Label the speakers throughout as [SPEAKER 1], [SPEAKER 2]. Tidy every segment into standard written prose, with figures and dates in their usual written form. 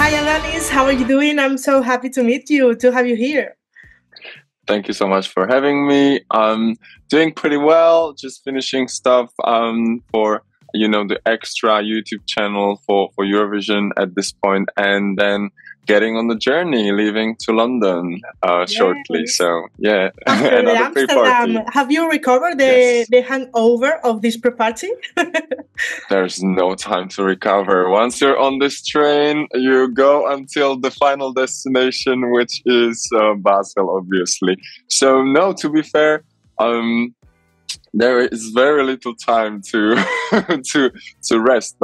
[SPEAKER 1] Hi, Adonxs. How are you doing? I'm so happy to meet you, to have you here.
[SPEAKER 2] Thank you so much for having me. I'm doing pretty well, just finishing stuff for the extra YouTube channel for Eurovision at this point, and then getting on the journey, leaving to London shortly. So yeah,
[SPEAKER 1] After the
[SPEAKER 2] another
[SPEAKER 1] Amsterdam,
[SPEAKER 2] pre-party.
[SPEAKER 1] have you recovered
[SPEAKER 2] Yes.
[SPEAKER 1] the hangover of this pre-party?
[SPEAKER 2] There's no time to recover. Once you're on this train, you go until the final destination, which is Basel, obviously. So no, to be fair, there is very little time to to rest.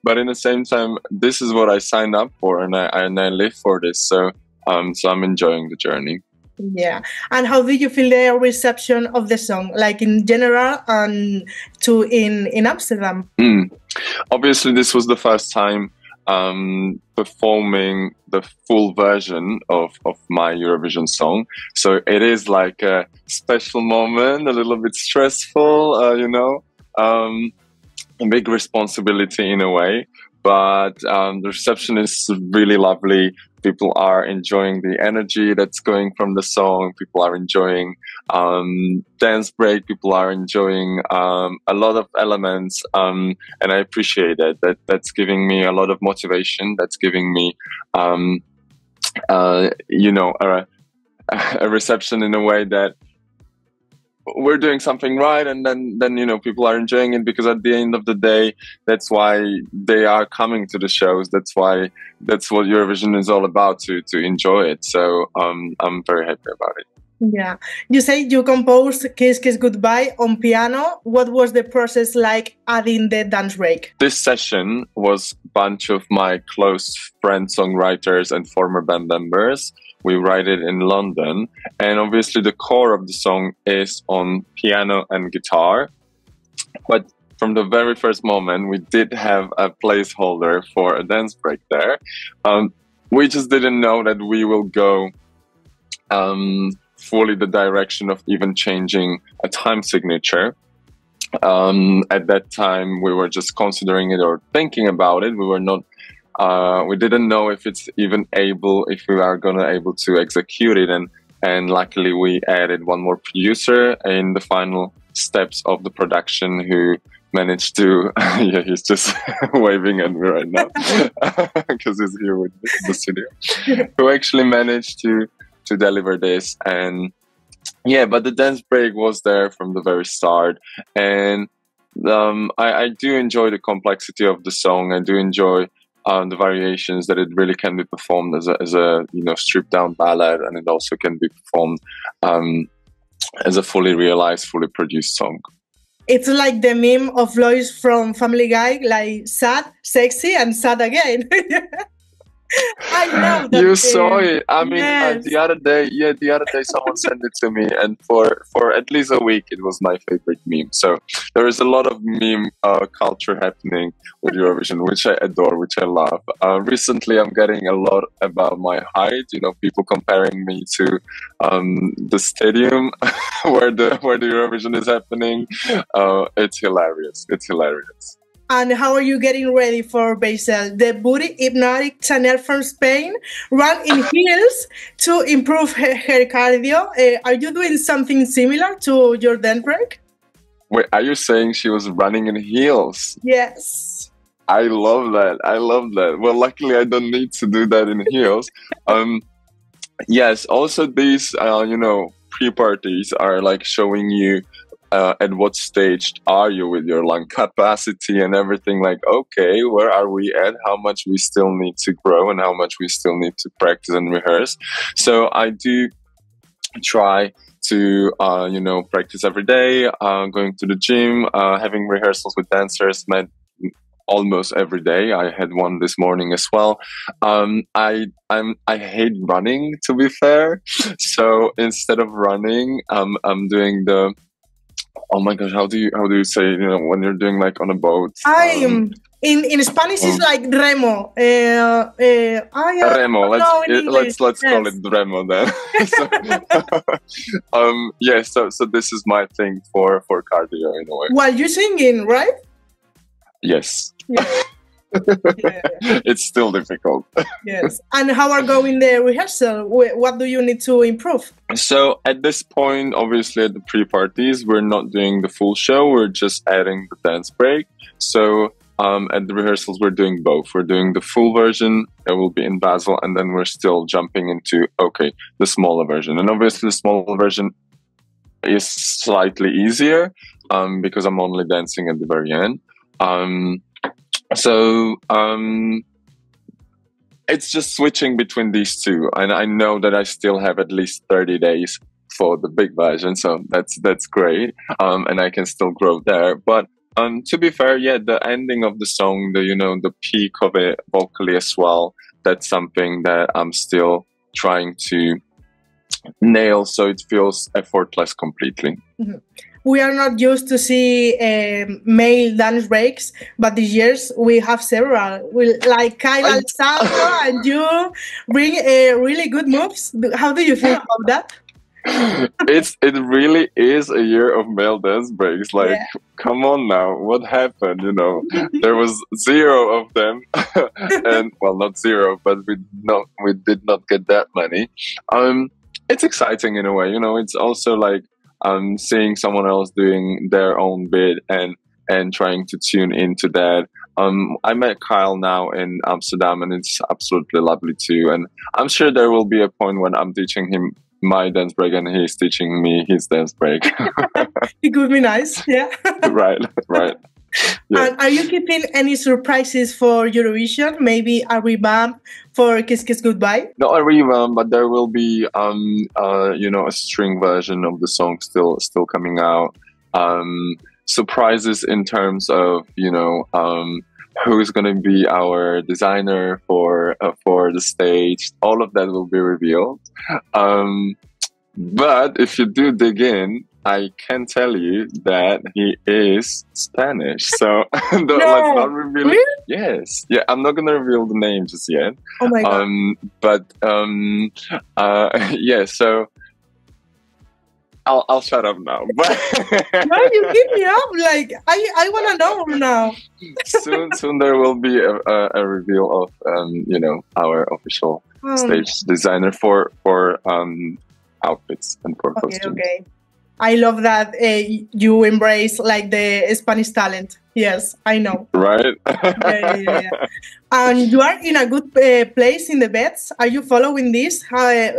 [SPEAKER 2] But in the same time, this is what I signed up for, and I live for this. So I'm enjoying the journey.
[SPEAKER 1] Yeah. And how did you feel the reception of the song, like in general and in Amsterdam?
[SPEAKER 2] Obviously, this was the first time performing the full version of my Eurovision song. So it is like a special moment, a little bit stressful, a big responsibility in a way. But the reception is really lovely. People are enjoying the energy that's going from the song. People are enjoying dance break. People are enjoying a lot of elements, and I appreciate it. That's giving me a lot of motivation. That's giving me, a reception in a way that we're doing something right, and then people are enjoying it, because at the end of the day, that's why they are coming to the shows. That's what Eurovision is all about, to enjoy it. So I'm very happy about it.
[SPEAKER 1] Yeah. You say you composed Kiss Kiss Goodbye on piano. What was the process like adding the dance break?
[SPEAKER 2] This session was a bunch of my close friends, songwriters, and former band members. We write it in London, and obviously the core of the song is on piano and guitar. But from the very first moment, we did have a placeholder for a dance break there. We just didn't know that we will go fully the direction of even changing a time signature. At that time, we were just considering it or thinking about it. We were not. We didn't know if it's even if we are gonna able to execute it, and luckily we added one more producer in the final steps of the production, who managed to yeah, he's just waving at me right now because he's here with me in the studio, who actually managed to deliver this. And yeah, but the dance break was there from the very start, and I do enjoy the complexity of the song. I do enjoy the variations, that it really can be performed as a stripped down ballad, and it also can be performed as a fully realized, fully produced song.
[SPEAKER 1] It's like the meme of Lois from Family Guy, like sad, sexy, and sad again. I know that.
[SPEAKER 2] You saw it. I mean,
[SPEAKER 1] yes.
[SPEAKER 2] the other day, someone sent it to me, and for at least a week, it was my favorite meme. So there is a lot of meme culture happening with Eurovision, which I adore, which I love. Recently, I'm getting a lot about my height. People comparing me to the stadium where the Eurovision is happening. It's hilarious. It's hilarious.
[SPEAKER 1] And how are you getting ready for Basel? The booty hypnotic Chanel from Spain ran in heels to improve her cardio. Are you doing something similar to your dance break?
[SPEAKER 2] Wait, are you saying she was running in heels?
[SPEAKER 1] Yes.
[SPEAKER 2] I love that. I love that. Well, luckily I don't need to do that in heels. Yes. Also, these pre-parties are like showing you at what stage are you with your lung capacity and everything. Like, okay, where are we at? How much we still need to grow, and how much we still need to practice and rehearse. So I do try to practice every day, going to the gym, having rehearsals with dancers, almost every day. I had one this morning as well. I hate running, to be fair. So instead of running, I'm doing the, oh my gosh, how do you say, when you're doing like on a boat?
[SPEAKER 1] In Spanish it's like remo.
[SPEAKER 2] Remo. Let's call it remo then. So this is my thing for cardio in a way.
[SPEAKER 1] While you're singing, right?
[SPEAKER 2] Yes.
[SPEAKER 1] Yeah. Yeah.
[SPEAKER 2] It's still difficult.
[SPEAKER 1] Yes. And how are going the rehearsal? What do you need to improve?
[SPEAKER 2] So at this point, obviously at the pre-parties, we're not doing the full show. We're just adding the dance break. So at the rehearsals, we're doing both. We're doing the full version. It will be in Basel. And then we're still jumping into, okay, the smaller version. And obviously the smaller version is slightly easier because I'm only dancing at the very end. It's just switching between these two, and I know that I still have at least 30 days for the big version, so that's great, and I can still grow there. But to be fair, yeah, the ending of the song, the peak of it vocally as well, that's something that I'm still trying to nail, so it feels effortless completely.
[SPEAKER 1] Mm-hmm. We are not used to see male dance breaks, but these years we have several. Like Kyle Alessandro and you bring really good moves. How do you feel about that?
[SPEAKER 2] It really is a year of male dance breaks. Like, yeah. Come on now, what happened? There was 0 of them, and well, not 0, but we did not get that many. It's exciting in a way. It's also like seeing someone else doing their own bit and trying to tune into that. I met Kyle now in Amsterdam, and it's absolutely lovely too. And I'm sure there will be a point when I'm teaching him my dance break and he's teaching me his dance break.
[SPEAKER 1] It would be nice, yeah.
[SPEAKER 2] Right. Yeah.
[SPEAKER 1] And are you keeping any surprises for Eurovision? Maybe a revamp for Kiss Kiss Goodbye?
[SPEAKER 2] Not a revamp, but there will be a string version of the song still coming out. Surprises in terms of who is going to be our designer for the stage. All of that will be revealed. But if you do dig in, I can tell you that he is Spanish. So let's not reveal it.
[SPEAKER 1] Really?
[SPEAKER 2] Yes. Yeah, I'm not going to reveal the name just yet.
[SPEAKER 1] Oh my God.
[SPEAKER 2] But yeah, so I'll shut up now. But
[SPEAKER 1] no, you keep me up. Like I want to know now.
[SPEAKER 2] soon there will be a reveal of our official stage designer for outfits and for costumes.
[SPEAKER 1] Okay. I love that you embrace like the Spanish talent. Yes, I know.
[SPEAKER 2] Right?
[SPEAKER 1] Yeah. And you are in a good place in the bets. Are you following this?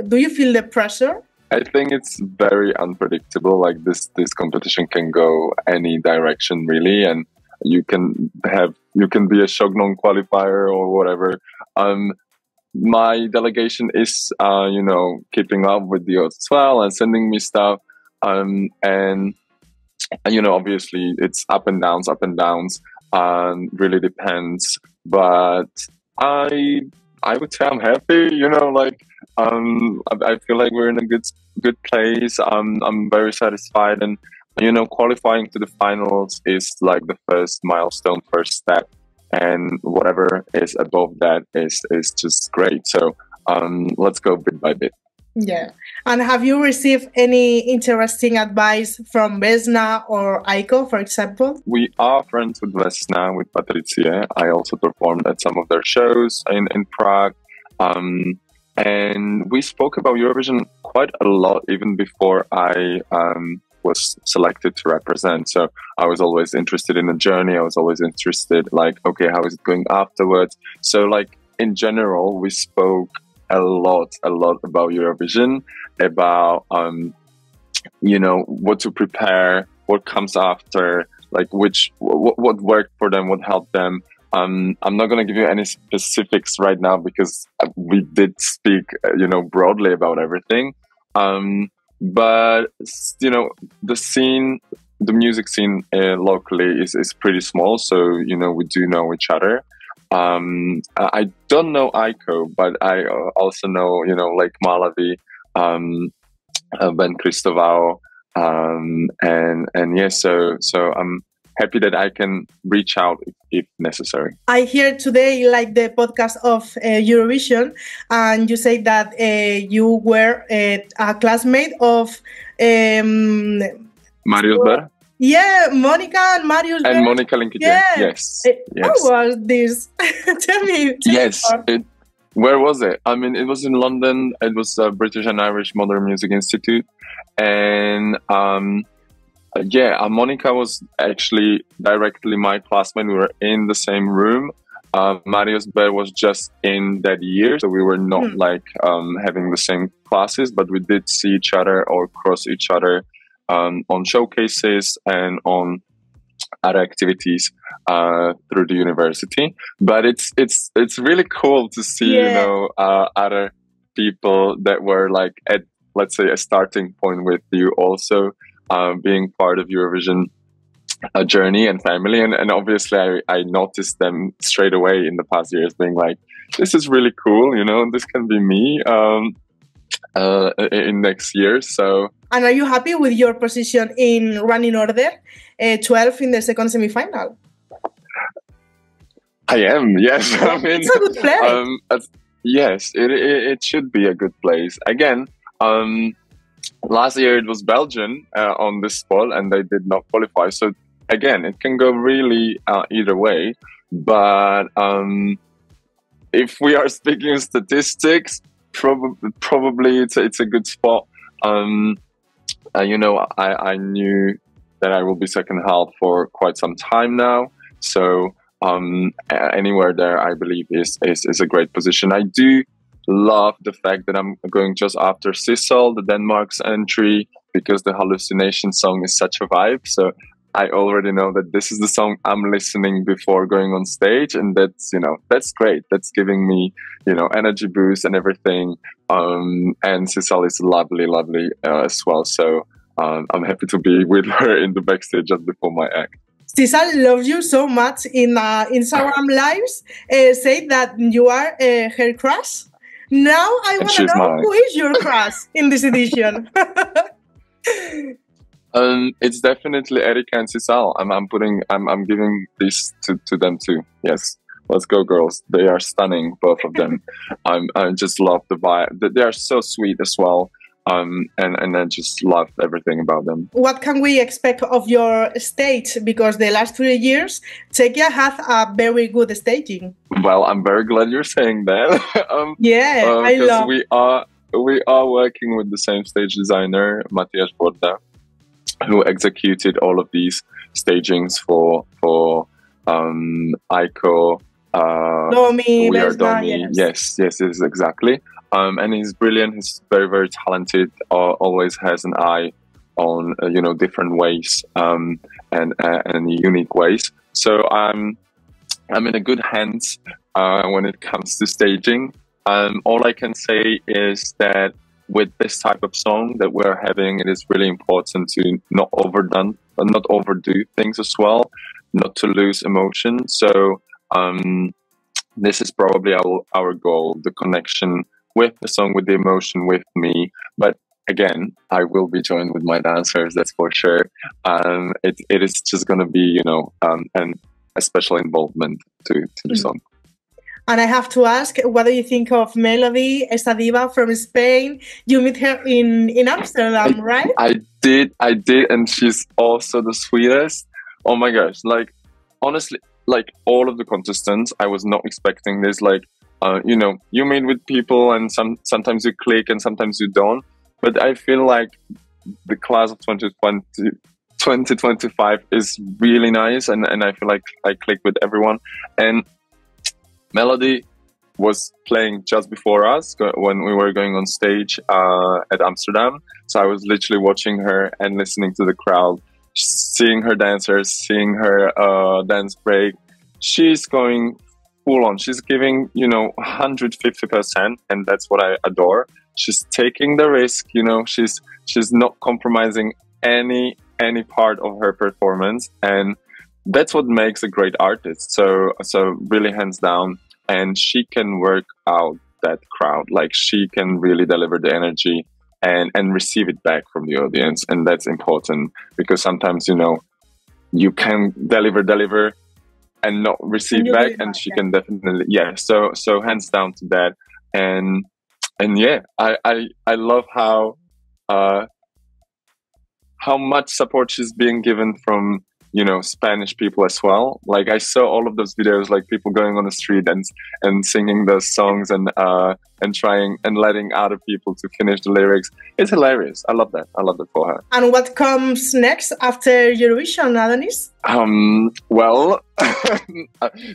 [SPEAKER 1] Do you feel the pressure?
[SPEAKER 2] I think it's very unpredictable. Like this competition can go any direction really, and you can be a shock non-qualifier or whatever. My delegation is keeping up with the odds as well and sending me stuff. And obviously it's up and downs, really depends. But I would say I'm happy, I feel like we're in a good place. I'm very satisfied, and qualifying to the finals is like the first milestone, first step, and whatever is above that is just great. So let's go bit by bit.
[SPEAKER 1] Yeah. And have you received any interesting advice from Vesna or Aiko, for example?
[SPEAKER 2] We are friends with Vesna, with Patricia. I also performed at some of their shows in Prague. And we spoke about Eurovision quite a lot, even before I was selected to represent. So I was always interested in the journey. I was always interested, like, okay, how is it going afterwards? So, like, in general, we spoke a lot about Eurovision, about what to prepare, what comes after, like what worked for them, what helped them. I'm not going to give you any specifics right now because we did speak broadly about everything, but the music scene locally is pretty small, so we do know each other. I don't know Aiko, but I also know, like Malavi, Ben Cristovao, and yes, so I'm happy that I can reach out if necessary.
[SPEAKER 1] I hear today like the podcast of Eurovision, and you say that you were a classmate of
[SPEAKER 2] Marius Ber?
[SPEAKER 1] Yeah, Monica and Marius.
[SPEAKER 2] And Monica Lincoln.
[SPEAKER 1] Yeah.
[SPEAKER 2] Yes.
[SPEAKER 1] How was this? Tell me.
[SPEAKER 2] Yes. Where was it? I mean, it was in London. It was British and Irish Modern Music Institute. And Monica was actually directly my classmate. We were in the same room. Marius Bear was just in that year, so we were not having the same classes, but we did see each other or cross each other on showcases and on other activities through the university. But it's really cool to see other people that were like at, let's say, a starting point with you also being part of Eurovision journey and family, and obviously I noticed them straight away in the past years being like, this is really cool, this can be me in next year. So,
[SPEAKER 1] and are you happy with your position in running order 12 in the second semi-final?
[SPEAKER 2] I am, yes. I mean,
[SPEAKER 1] it's a good place.
[SPEAKER 2] Yes, it should be a good place. Again, last year it was Belgium on this spot and they did not qualify, so again, it can go really either way. But if we are speaking statistics, probably it's a good spot. I knew that I will be second half for quite some time now. So anywhere there, I believe is a great position. I do love the fact that I'm going just after Sissel, the Denmark's entry, because the Hallucination song is such a vibe. So I already know that this is the song I'm listening before going on stage, and that's great. That's giving me, energy boost and everything. And Sissel is lovely as well. So I'm happy to be with her in the backstage just before my act.
[SPEAKER 1] Sissel loves you so much in Instagram lives. Say that you are her crush. Now I want to know who is your crush in this edition.
[SPEAKER 2] It's definitely Erika and Sissel. I'm giving this to them too. Yes, let's go, girls. They are stunning, both of them. I just love the vibe. They are so sweet as well. And I just love everything about them. What
[SPEAKER 1] can we expect of your stage? Because the last 3 years, Chequia has a very good staging.
[SPEAKER 2] Well, I'm very glad you're saying that.
[SPEAKER 1] I love.
[SPEAKER 2] We are working with the same stage designer, Matthias Borda, who executed all of these stagings for Aiko,
[SPEAKER 1] Domi,
[SPEAKER 2] We Are Domi. Yes, exactly. And he's brilliant. He's very, very talented. Always has an eye on different ways and unique ways. So I'm in a good hands when it comes to staging. All I can say is that with this type of song that we're having, it is really important to not overdo things as well, not to lose emotion. So this is probably our goal, the connection with the song, with the emotion, with me. But again, I will be joined with my dancers, that's for sure. It is just going to be, a special involvement to the song.
[SPEAKER 1] And I have to ask, what do you think of Melody, esta diva from Spain? You meet her in Amsterdam, right?
[SPEAKER 2] I did, and she's also the sweetest. Oh my gosh, honestly, all of the contestants, I was not expecting this. You meet with people and sometimes you click and sometimes you don't. But I feel like the class of 2025 is really nice, and I feel like I click with everyone. And Melody was playing just before us when we were going on stage at Amsterdam. So I was literally watching her and listening to the crowd, seeing her dancers, seeing her dance break. She's going full on. She's giving, 150%, and that's what I adore. She's taking the risk, she's not compromising any part of her performance, and that's what makes a great artist. So really hands down, and she can work out that crowd. She can really deliver the energy and receive it back from the audience, and that's important because sometimes you can deliver and not receive back, and she can definitely so hands down to that. And yeah, I love how how much support she's being given from, you know, Spanish people as well. Like, I saw all of those videos, like people going on the street and singing those songs and trying and letting other people to finish the lyrics. It's hilarious. I love that. I love that for her.
[SPEAKER 1] And what comes next after Eurovision, Adonxs?
[SPEAKER 2] Well,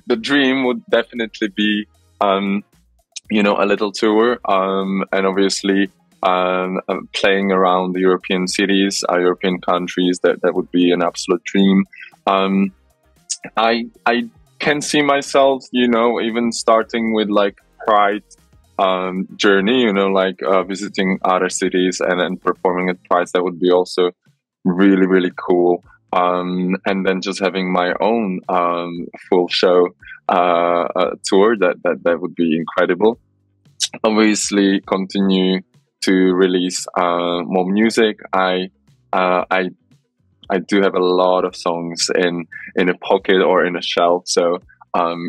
[SPEAKER 2] the dream would definitely be, you know, a little tour, and obviously playing around the European cities, European countries. That would be an absolute dream. I can see myself, you know, even starting with like Pride journey, you know, like visiting other cities and performing at Pride. That would be also really, really cool. And then just having my own full show tour, that would be incredible. Obviously, continue to release more music. I do have a lot of songs in a pocket or in a shelf, so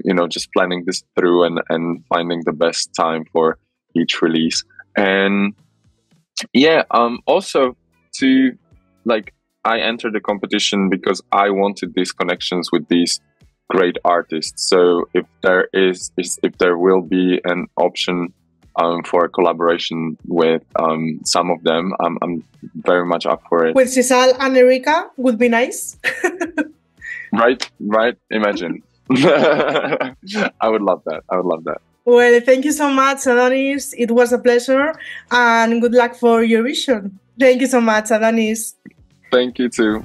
[SPEAKER 2] you know, just planning this through and finding the best time for each release. And yeah, also to, like, I entered the competition because I wanted these connections with these great artists. So if there will be an option for a collaboration with some of them, I'm very much up for it.
[SPEAKER 1] With Sisal and Erika would be nice.
[SPEAKER 2] Right. Imagine. I would love that.
[SPEAKER 1] Well, thank you so much, Adonxs. It was a pleasure, and good luck for Eurovision. Thank you so much, Adonxs.
[SPEAKER 2] Thank you too.